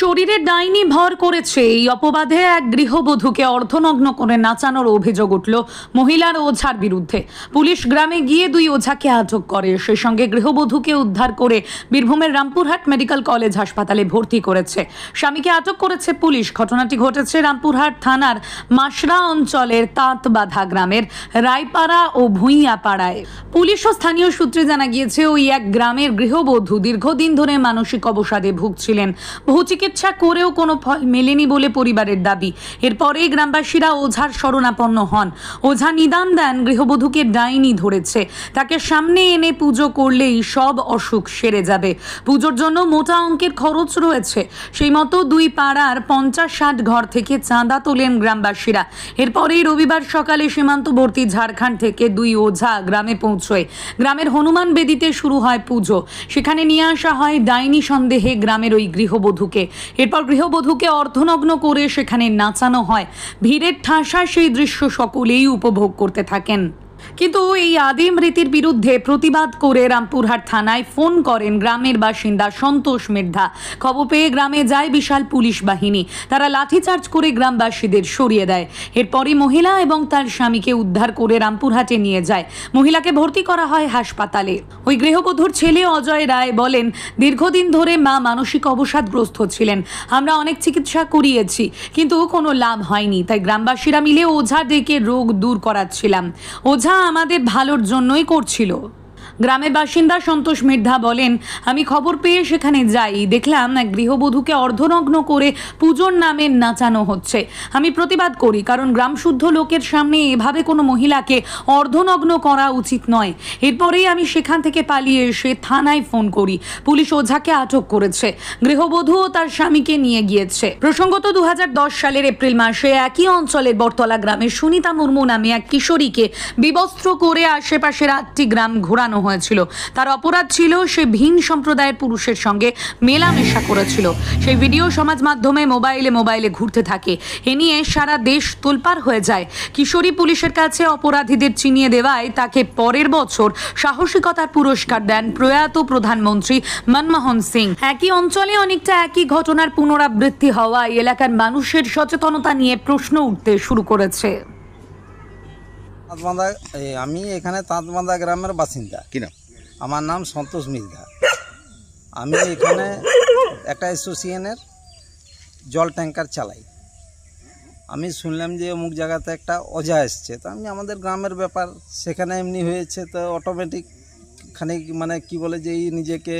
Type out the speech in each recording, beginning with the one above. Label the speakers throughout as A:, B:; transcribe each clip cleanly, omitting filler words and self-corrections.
A: শরীরে ডাইনি ভর করেছে এই অপবাদে এক গৃহবধূকে অর্ধনগ্ন করে নাচানোর অভিযোগ উঠল মহিলার ওঝার বিরুদ্ধে। পুলিশ গ্রামে গিয়ে দুই ওঝাকে আটক করে, সেই সঙ্গে গৃহবধূকে উদ্ধার করে বীরভূমের রামপুরহাট মেডিকেল কলেজ হাসপাতালে ভর্তি করেছে। স্বামীকে আটক করেছে পুলিশ। ঘটনাটি ঘটেছে রামপুরহাট থানার মাসরা অঞ্চলের তাঁতবাঁধা গ্রামের রায়পাড়া ও ভুঁইয়াপাড়ায়। পুলিশ ও স্থানীয় সূত্রে জানা গিয়েছে, ওই এক গ্রামের গৃহবধূ দীর্ঘদিন ধরে মানসিক অবসাদে ভুগছিলেন। বহু চিকিৎসা করেও কোনো ফল মেলেনি বলে পরিবারের দাবি। এরপরেই গ্রামবাসীরা ওঝার শরণাপন্ন হন। ওঝা নিদান দেন গৃহবধূকে ডাইনি ধরেছে, তাকে সামনে এনে পুজো করলেই সব অসুখ সেরে যাবে। পুজোর জন্য মোটা অঙ্কের খরচ রয়েছে। সেই মতো দুই পাড়ার 50-60 ঘর থেকে চাঁদা তোলেন গ্রামবাসীরা। এরপরেই রবিবার সকালে সীমান্তবর্তী ঝাড়খণ্ড থেকে দুই ওঝা গ্রামে পৌঁছয়। গ্রামের হনুমান বেদিতে শুরু হয় পুজো। সেখানে নিয়ে আসা হয় ডাইনি সন্দেহে গ্রামের ওই গৃহবধূকে। এরপর গৃহবধূকে অর্ধনগ্ন করে সেখানে নাচানো হয়। ভিড়ের ঠাসা সেই দৃশ্য সকলেই উপভোগ করতে থাকেন। কিন্তু এই আদিম রীতির বিরুদ্ধে প্রতিবাদ করে রামপুরহাট থানায় ফোন করেন গ্রামের বাসিন্দা সন্তোষ মৃধা। খবর পেয়ে গ্রামে যায় বিশাল পুলিশ বাহিনী। তারা লাঠিচার্জ করে গ্রামবাসীদের সরিয়ে দেয়। এরপরই মহিলা এবং তার স্বামীকে উদ্ধার করে রামপুরহাটে নিয়ে যায়। মহিলাকে ভর্তি করা হয় হাসপাতালে। ওই গৃহবধূর ছেলে অজয় রায় বলেন, দীর্ঘদিন ধরে মা মানসিক অবসাদগ্রস্ত ছিলেন। আমরা অনেক চিকিৎসা করিয়েছি, কিন্তু কোনো লাভ হয়নি। তাই গ্রামবাসীরা মিলে ওঝা ডেকে রোগ দূর করাচ্ছিলাম। ওঝা আমাদের ভালোর জন্যই করছিল। গ্রামের বাসিন্দা সন্তোষ মৃধা বলেন, আমি খবর পেয়ে সেখানে যাই। দেখলাম এক গৃহবধূকে অর্ধনগ্ন করে পুজোর নামে নাচানো হচ্ছে। আমি প্রতিবাদ করি, কারণ গ্রামশুদ্ধ লোকের সামনে এভাবে কোনো মহিলাকে অর্ধনগ্ন করা উচিত নয়। এরপরেই আমি সেখান থেকে পালিয়ে এসে থানায় ফোন করি। পুলিশ ওঝাকে আটক করেছে। গৃহবধূ ও তার স্বামীকে নিয়ে গিয়েছে। প্রসঙ্গত 2010 সালের এপ্রিল মাসে একই অঞ্চলের বরতলা গ্রামের সুনিতা মুর্মু নামে এক কিশোরীকে বিবস্ত্র করে আশেপাশের 8টি গ্রাম ঘোরানো হয়েছিল। তার অপরাধ ছিল সে ভিন সম্প্রদায়ের পুরুষের সঙ্গে মেলামেশা করেছিল। সেই ভিডিও সমাজ মাধ্যমে মোবাইলে ঘুরতে থাকে। এ নিয়ে সারা দেশ তোলপাড় হয়ে যায়। কিশোরী পুলিশের কাছে অপরাধীদের চিনিয়ে দেওয়ায় তাকে পরের বছর সাহসিকতার পুরস্কার দেন প্রয়াত প্রধানমন্ত্রী মনমোহন সিং। একই অঞ্চলে অনেকটা একই ঘটনার পুনরাবৃত্তি হওয়ায় এলাকার মানুষের সচেতনতা নিয়ে প্রশ্ন উঠতে শুরু করেছে।
B: আমি এখানে তাঁতবাঁধা গ্রামের বাসিন্দা।
C: কি নাম?
B: আমার নাম সন্তোষ মৃধা। আমি এখানে একটা অ্যাসোসিয়েশনের জল ট্যাঙ্কার চালাই। আমি শুনলাম যে অমুক জায়গাতে একটা ওঝা এসছে, তো আমি আমাদের গ্রামের ব্যাপার, সেখানে এমনি হয়েছে, তো অটোমেটিক খানিক মানে কি বলে যে নিজেকে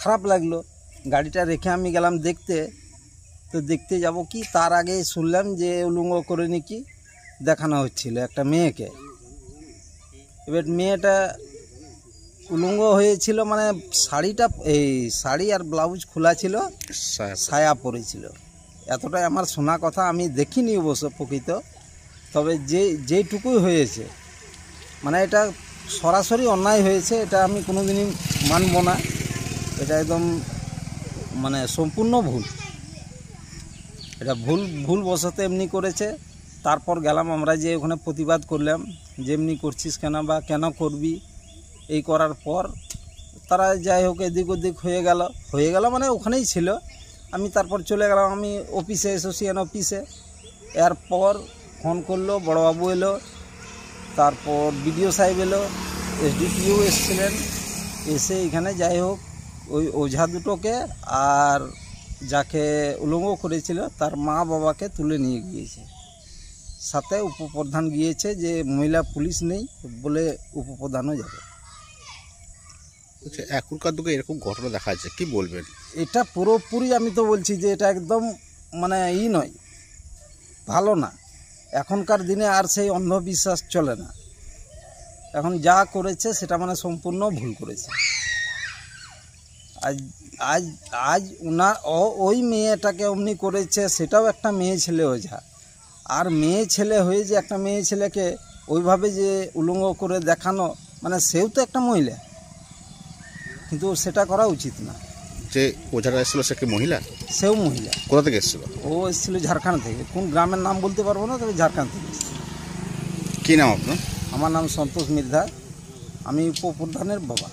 B: খারাপ লাগলো। গাড়িটা রেখে আমি গেলাম দেখতে। তো দেখতে যাব কি, তার আগে শুনলাম যে উলঙ্গ করে নাকি দেখানো হচ্ছিল একটা মেয়েকে। এবার মেয়েটা উলঙ্গ হয়েছিল, মানে শাড়িটা শাড়ি আর ব্লাউজ খোলা ছিল, সায়া পরেছিল। এতটাই আমার শোনা কথা, আমি দেখিনি অবশ্য প্রকৃত। তবে যেটুকুই হয়েছে, মানে এটা সরাসরি অন্যায় হয়েছে। এটা আমি কোনোদিনই মানব না। এটা একদম মানে সম্পূর্ণ ভুল। এটা ভুল বশত এমনি করেছে। তারপর গেলাম আমরা, যে ওখানে প্রতিবাদ করলাম, যেমনি করছিস কেন বা কেন করবি। এই করার পর তারা যাই হোক এদিক ওদিক হয়ে গেল মানে ওখানেই ছিল। আমি তারপর চলে গেলাম আমি অফিসে, অ্যাসোসিয়েশন অফিসে। এরপর ফোন করলো, বড়বাবু এলো, তারপর বিডিও সাহেব এলো, এসডিপিও এসেছিলেন। এসে এখানে যাই হোক ওই ওঝা দুটোকে আর যাকে উলঙ্গ করেছিল তার মা বাবাকে তুলে নিয়ে গিয়েছে। সাথে উপপ্রধান গিয়েছে, যে মহিলা পুলিশ নেই বলে উপপ্রধানও যাবে।
C: এখনকার যুগে এরকম ঘটনা দেখা যাচ্ছে, কি বলবেন?
B: এটা পুরোপুরি আমি তো বলছি যে এটা একদম মানে নয়, ভালো না। এখনকার দিনে আর সেই অন্ধবিশ্বাস চলে না। এখন যা করেছে সেটা মানে সম্পূর্ণ ভুল করেছে। আজ ওই মেয়েটাকে অমনি করেছে, সেটাও একটা মেয়ে ছেলে ওঝা। আর মেয়ে ছেলে হয়ে যে একটা মেয়ে ছেলেকে ওইভাবে যে উলঙ্গ করে দেখানো, মানে সেও তো একটা মহিলা, কিন্তু সেটা করা উচিত না।
C: যে ওঝাটা এসেছিল সে কি মহিলা?
B: সেও মহিলা।
C: কোথা থেকে এসেছিল?
B: ও এসেছিল ঝাড়খণ্ড থেকে। কোন গ্রামের নাম বলতে পারবো না, তবে ঝাড়খণ্ড থেকে এসেছিল।
C: কী নাম আপনার?
B: আমার নাম সন্তোষ মৃধা। আমি উপপ্রধানের বাবা।